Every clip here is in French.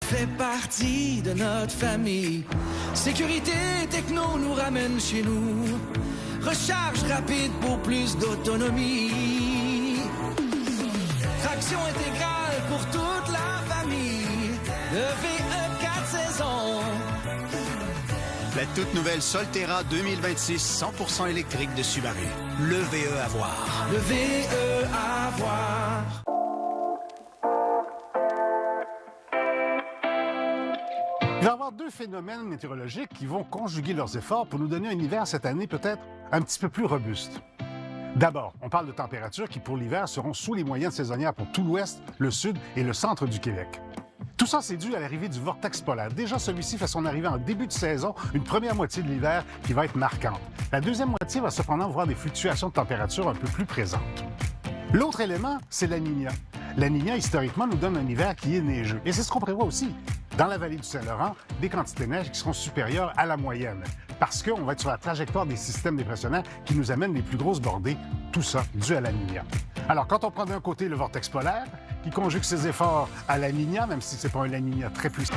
fait partie de notre famille. Sécurité techno nous ramène chez nous. Recharge rapide pour plus d'autonomie. Traction intégrale pour toute la famille. Le VE 4 saisons. La toute nouvelle Solterra 2026 100% électrique de Subaru. Le VE à voir. Le VE à voir. Il va y avoir deux phénomènes météorologiques qui vont conjuguer leurs efforts pour nous donner un hiver cette année peut-être un petit peu plus robuste. D'abord, on parle de températures qui pour l'hiver seront sous les moyennes saisonnières pour tout l'ouest, le sud et le centre du Québec. Tout ça, c'est dû à l'arrivée du vortex polaire. Déjà, celui-ci fait son arrivée en début de saison, une première moitié de l'hiver qui va être marquante. La deuxième moitié va cependant voir des fluctuations de température un peu plus présentes. L'autre élément, c'est la Niña. La Niña, historiquement, nous donne un hiver qui est neigeux. Et c'est ce qu'on prévoit aussi. Dans la vallée du Saint-Laurent, des quantités de neige qui seront supérieures à la moyenne. Parce qu'on va être sur la trajectoire des systèmes dépressionnels qui nous amènent les plus grosses bordées. Tout ça dû à la Niña. Alors, quand on prend d'un côté le vortex polaire, qui conjugue ses efforts à la Niña, même si c'est pas un La Niña très puissant.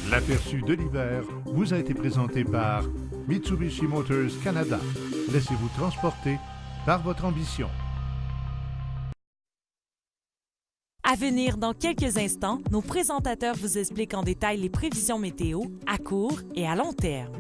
L'aperçu de l'hiver vous a été présenté par Mitsubishi Motors Canada. Laissez-vous transporter par votre ambition. À venir dans quelques instants, nos présentateurs vous expliquent en détail les prévisions météo à court et à long terme.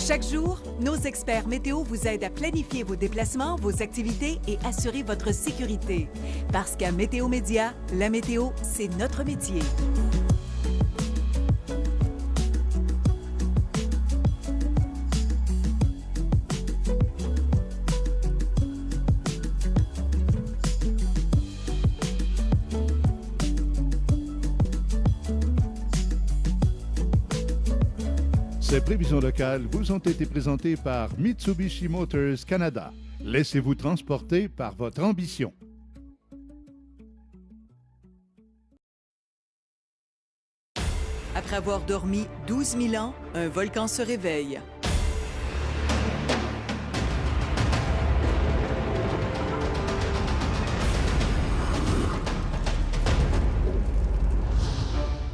Chaque jour, nos experts météo vous aident à planifier vos déplacements, vos activités et assurer votre sécurité. Parce qu'à Météo Média, la météo, c'est notre métier. Ces prévisions locales vous ont été présentées par Mitsubishi Motors Canada. Laissez-vous transporter par votre ambition. Après avoir dormi 12 000 ans, un volcan se réveille.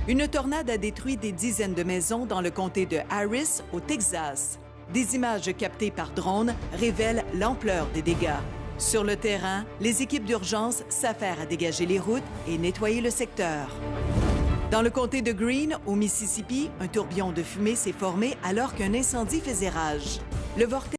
Une tornade a détruit des dizaines de maisons dans le comté de Harris, au Texas. Des images captées par drone révèlent l'ampleur des dégâts. Sur le terrain, les équipes d'urgence s'affairent à dégager les routes et nettoyer le secteur. Dans le comté de Greene, au Mississippi, un tourbillon de fumée s'est formé alors qu'un incendie faisait rage. Le vortex